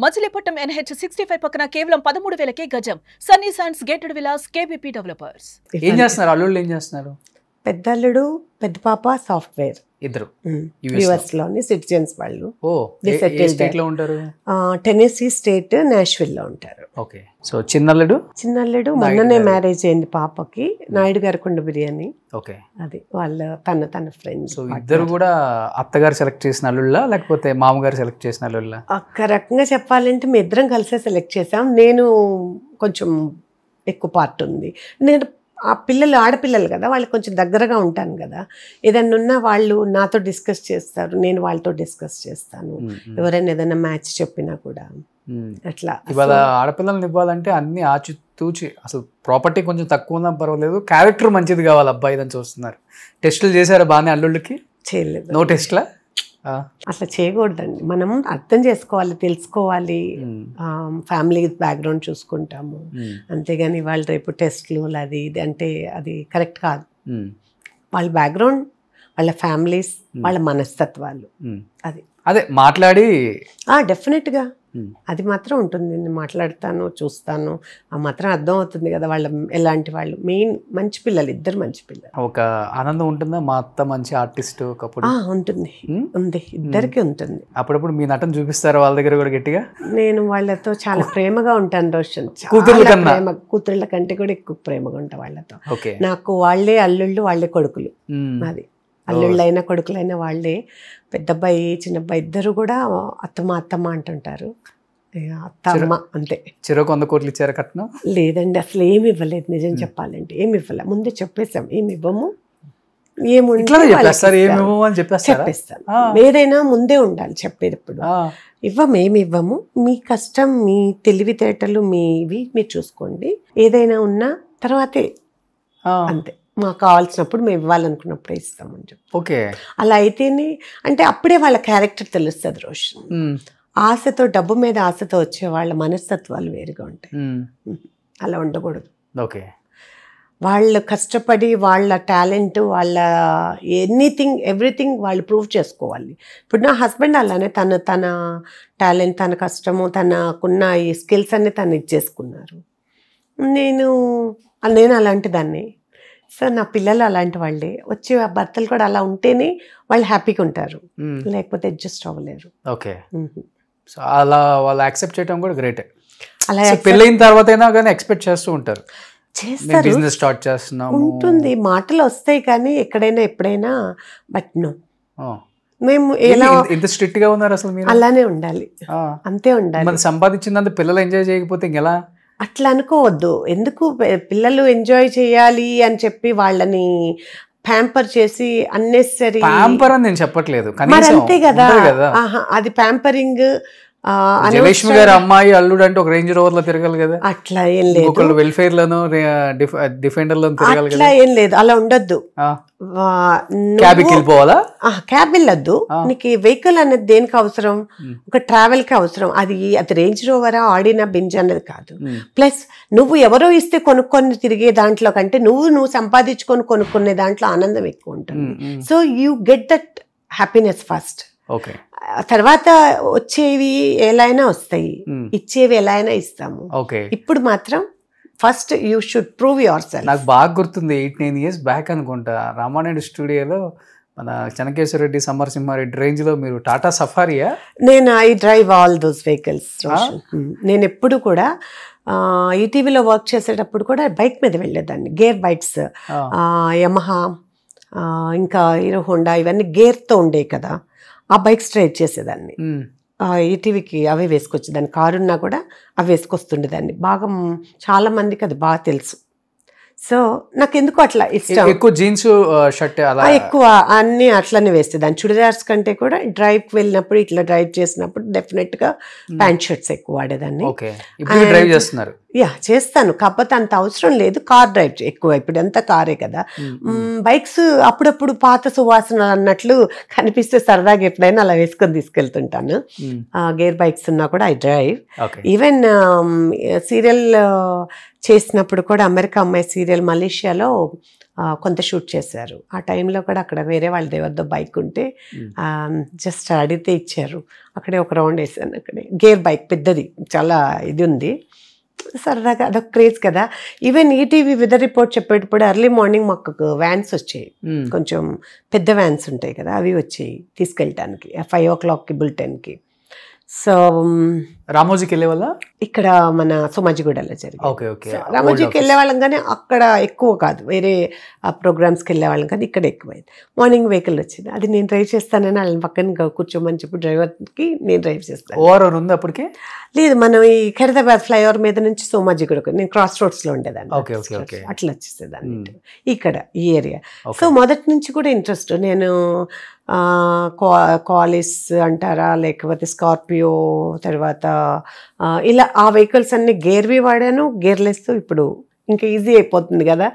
Machilipatnam NH 65 పక్కన కేవలం 13,000కే గజం. Sunny sands gated Vilas KBP developers. ఏం చేస్తున్నారు అల్లుళ్ళు? ఏం చేస్తున్నారు? పెద్ద అల్లుడు పెద్ద పాప సాఫ్ట్వేర్ ఇద్దరు US లోని సిటిజన్స్ వాళ్ళు. స్టేట్ లో ఉంటారు? టెన్నెసీ స్టేట్ నాష్విల్ లో ఉంటారు. ఓకే. సో చిన్నల్లుడు మొన్ననే మ్యారేజ్ అయింది పాపకి. నాయుడు గారి కుండ బిర్యానీ. ఓకే. అది వాళ్ళ తన ఫ్రెండ్స్. సో ఇద్దరు కూడా అత్తగారు సెలెక్ట్ చేసిన అల్లుళ్ళ లేకపోతే మామగారు సెలెక్ట్ చేసిన అల్లుళ్ళ? ఒక రకంగా చెప్పాలంటే మీ ఇద్దరం కలిసే సెలెక్ట్ చేసాం. నేను కొంచెం ఎక్కువ పార్ట్ ఉంది. నేను ఆ పిల్లలు ఆడపిల్లలు కదా, వాళ్ళకి కొంచెం దగ్గరగా ఉంటాను కదా. ఏదైనా ఉన్నా వాళ్ళు నాతో డిస్కస్ చేస్తారు, నేను వాళ్ళతో డిస్కస్ చేస్తాను. ఎవరైనా ఏదైనా మ్యాచ్ చెప్పినా కూడా అట్లా. ఇవాళ ఆడపిల్లల్ని ఇవ్వాలంటే అన్ని ఆచితూచి, అసలు ప్రాపర్టీ కొంచెం తక్కువ ఉన్నా పర్వాలేదు, క్యారెక్టర్ మంచిది కావాలి అబ్బాయి అని చూస్తున్నారు. టెస్టులు చేశారా బాగానే అల్లుళ్ళకి? చేయలేదు. నో టెస్ట్లా? అట్లా చేయకూడదండి. మనం అర్థం చేసుకోవాలి, తెలుసుకోవాలి, ఫ్యామిలీ బ్యాక్గ్రౌండ్ చూసుకుంటాము. అంతేగాని వాళ్ళు రేపు టెస్ట్లు అది ఇది అంటే అది కరెక్ట్ కాదు. వాళ్ళ బ్యాక్గ్రౌండ్, వాళ్ళ ఫ్యామిలీస్, వాళ్ళ మనస్తత్వాలు అదే మాట్లాడి డెఫినెట్గా అది మాత్రం ఉంటుంది. నేను మాట్లాడతాను, చూస్తాను, ఆ మాత్రం అర్థం అవుతుంది కదా వాళ్ళ ఎలాంటి వాళ్ళు. మెయిన్ మంచి పిల్లలు, ఇద్దరు మంచి పిల్లలు. ఒక ఆనందం ఉంటుందా? మా అత్త మంచి ఆర్టిస్ట్ ఒకప్పుడు ఉంటుంది, ఉంది, ఇద్దరికి ఉంటుంది. అప్పుడప్పుడు మీ నటన చూపిస్తారా వాళ్ళ దగ్గర కూడా గట్టిగా? నేను వాళ్ళతో చాలా ప్రేమగా ఉంటాను రోషన్. కూతుర్ల కంటే కూడా ఎక్కువ ప్రేమగా ఉంటా వాళ్ళతో. నాకు వాళ్ళే అల్లుళ్ళు, వాళ్ళే కొడుకులు. అది అల్లుళ్ళైనా కొడుకులైనా వాళ్ళే. పెద్దబ్బాయి చిన్నబ్బాయి ఇద్దరు కూడా అత్తమ్మ అంటుంటారు. అత్తమ్మ అంతే. చెరకు 100 కోట్లు ఇచ్చారా కట్నం? లేదండి, అసలు ఏమి ఇవ్వలేదు. నిజం చెప్పాలంటే ఏమి ఇవ్వలే. ముందే చెప్పేసాం ఏమి ఇవ్వము, ఏముంటాను చెప్పేస్తాను. ఏదైనా ముందే ఉండాలి చెప్పేటప్పుడు. ఏమి ఇవ్వము, మీ కష్టం, మీ తెలివితేటలు, మీవి మీరు చూసుకోండి. ఏదైనా ఉన్నా తర్వాతే, అంతే. మాకు కావాల్సినప్పుడు మేము ఇవ్వాలనుకున్నప్పుడే ఇస్తామని చెప్పి. ఓకే. అలా అయితేనే అంటే అప్పుడే వాళ్ళ క్యారెక్టర్ తెలుస్తుంది రోషన్. ఆశతో, డబ్బు మీద ఆశతో వచ్చే వాళ్ళ మనస్తత్వాలు వేరుగా ఉంటాయి. అలా ఉండకూడదు. ఓకే. వాళ్ళు కష్టపడి వాళ్ళ టాలెంట్, వాళ్ళ ఎవ్రీథింగ్ వాళ్ళు ప్రూవ్ చేసుకోవాలి. ఇప్పుడు నా హస్బెండ్ అలానే తన టాలెంట్, తన కష్టము, తనకున్న ఈ స్కిల్స్ అన్ని తను ఇచ్చేసుకున్నారు. నేను అలాంటి దాన్ని. సో నా పిల్లలు అలాంటి వాళ్ళే. వచ్చే భర్తలు కూడా అలా ఉంటేనే వాళ్ళు హ్యాపీగా ఉంటారు, లేకపోతే అడ్జస్ట్ అవ్వలేరు. ఓకే. సో అలా వాళ్ళు యాక్సెప్ట్ చేయడం కూడా గ్రేట్. అలా పెళ్ళైన తర్వాత అయినా కానీ ఎక్స్పెక్ట్ చేస్తూ ఉంటారు, చేస్తారు, బిజినెస్ స్టార్ట్ చేస్తున్నాము ఉంటుంది, మాటలు వస్తాయి కానీ ఎక్కడైనా ఎప్పుడైనా. బట్ నో, మేము ఎలా ఇంత స్ట్రిక్ట్ గా ఉన్నారు అసలు మీరు? అలానే ఉండాలి, అంతే ఉండాలి. మరి సంపాదించిందంత పిల్లలు ఎంజాయ్ చేయకపోతే ఇంకెలా? అట్లా అనుకోవద్దు. ఎందుకు పిల్లలు ఎంజాయ్ చేయాలి అని చెప్పి వాళ్ళని ప్యాంపర్ చేసి అన్నెసరీ. ప్యాంపర్ అని నేను చెప్పట్లేదు, మరి అంతే కదా, అది ప్యాంపరింగ్. జయలక్ష్మి గారి అమ్మాయి అల్లుడు అంటే ఒక రేంజ్ రోవర్ లో తిరగాలి కదా. అట్లా ఏం లేదు. ఒకళ్ళు వెల్ఫేర్ లోను డిఫెండర్ లో తిరగాలి కదా. అట్లా ఏం లేదు, అలా ఉండొద్దు. క్యాబ్కి వెళ్ళిపోవాలా? క్యాబ్ వెళ్ళొద్దు. నీకు వెహికల్ అనేది దేనికి అవసరం? ఒక ట్రావెల్ కి అవసరం. అది రేంజ్ రోవరా, ఆడినా, బెంజ్ అనేది కాదు. ప్లస్ నువ్వు ఎవరో ఇస్తే కొనుక్కొని తిరిగే దాంట్లో కంటే నువ్వు సంపాదించుకొని కొనుక్కునే దాంట్లో ఆనందం ఎక్కువ ఉంటుంది. So you get that happiness first. Okay. తర్వాత వచ్చేవి ఎలా అయినా వస్తాయి, ఇచ్చేవి ఎలా అయినా ఇస్తాము. ఇప్పుడు మాత్రం first you should prove your self. నాకు బాగా గుర్తుంది, 8-9 years బ్యాక్ అనుకుంటా, రామానాయుడు స్టూడియోలో మన చెన్నకేశ్వర రెడ్డి, సమరసింహారెడ్డి రేంజ్ లో మీరు టాటా సఫారియా? నేను I drive all those vehicles. నేను ఎప్పుడు కూడా ఈటీవీలో వర్క్ చేసేటప్పుడు కూడా బైక్ మీద వెళ్ళేదాన్ని. గేర్ బైక్స్, యమహా, ఇంకా హీరో హోండా, ఇవన్నీ గేర్తో ఉండేవి కదా, ఆ బైక్స్ రైడ్ చేసేదాన్ని. ఈటీవీకి అవే వేసుకొచ్చేదాన్ని. కారున్నా కూడా అవి వేసుకొస్తుండేదాన్ని. బాగా చాలా మందికి అది బాగా తెలుసు. సో నాకు ఎందుకు అట్లా ఇష్టం. ఎక్కువ జీన్స్ షర్ట్ ఎక్కువ అన్ని అట్లనే వేసేదాన్ని. చుడిదార్స్ కంటే కూడా డ్రైవ్కి వెళ్ళినప్పుడు, ఇట్లా డ్రైవ్ చేసినప్పుడు డెఫినెట్ గా ప్యాంట్ షర్ట్స్ ఎక్కువ వాడేదాన్ని. డ్రైవ్ చేస్తున్నారు? చేస్తాను, కాకపోతే అంత అవసరం లేదు. కార్ డ్రైవ్ ఎక్కువ, ఇప్పుడు అంతా కారే కదా. బైక్స్ అప్పుడప్పుడు పాత సువాసనలు అన్నట్లు కనిపిస్తే సరదాగా ఎప్పుడైనా అలా వేసుకొని తీసుకెళ్తుంటాను. గేర్ బైక్స్ ఉన్నా కూడా ఐ డ్రైవ్. ఈవెన్ సీరియల్ చేసినప్పుడు కూడా, అమెరికా అమ్మాయి సీరియల్ సీరియల్ మలేషియాలో కొంత షూట్ చేశారు. ఆ టైంలో కూడా అక్కడ వేరే వాళ్ళ దేవద్ద బైక్ ఉంటే జస్ట్ అడిగితే ఇచ్చారు. అక్కడే ఒక రౌండ్ వేసాను. అక్కడే గేర్ బైక్ పెద్దది, చాలా ఇది ఉంది. సరదాగా అదొక క్రేజ్ కదా. ఈవెన్ ఈటీవీ వెదర్ రిపోర్ట్ చెప్పేటప్పుడు ఎర్లీ మార్నింగ్ మాకు వ్యాన్స్ వచ్చాయి, కొంచెం పెద్ద వ్యాన్స్ ఉంటాయి కదా, అవి వచ్చాయి తీసుకెళ్ళటానికి 5 o'clockకి బులెటిన్కి. సో రామోజీకి వెళ్ళే వల్ల ఇక్కడ మన సోమాజిగూడలో జరిగింది. Okay okay. రామోజీకి వెళ్ళేవాళ్ళం కానీ అక్కడ ఎక్కువ కాదు, వేరే ప్రోగ్రామ్స్కి వెళ్ళేవాళ్ళం కానీ ఇక్కడ ఎక్కువైంది. మార్నింగ్ వెహికల్ వచ్చింది, అది నేను డ్రైవ్ చేస్తానని వాళ్ళని పక్కన కూర్చోమని చెప్పి డ్రైవర్కి నేను డ్రైవ్ చేస్తాను. ఓవర్ ఉంది అప్పటికే? లేదు, మనం ఈ ఖైరతాబాద్ ఫ్లైఓవర్ మీద నుంచి సోమాజిగూడకు, నేను క్రాస్ రోడ్స్లో ఉండేదాన్ని, అట్లా వచ్చేసేదాన్ని ఇక్కడ ఈ ఏరియా. సో మొదటి నుంచి కూడా ఇంట్రెస్ట్. నేను కాలిస్ అంటారా, లేకపోతే స్కార్పియో, తర్వాత ఇలా ఆ వెహికల్స్ అన్ని గేర్వి వాడాను, గేర్లెస్ ఇప్పుడు ఇంకా ఈజీ అయిపోతుంది కదా.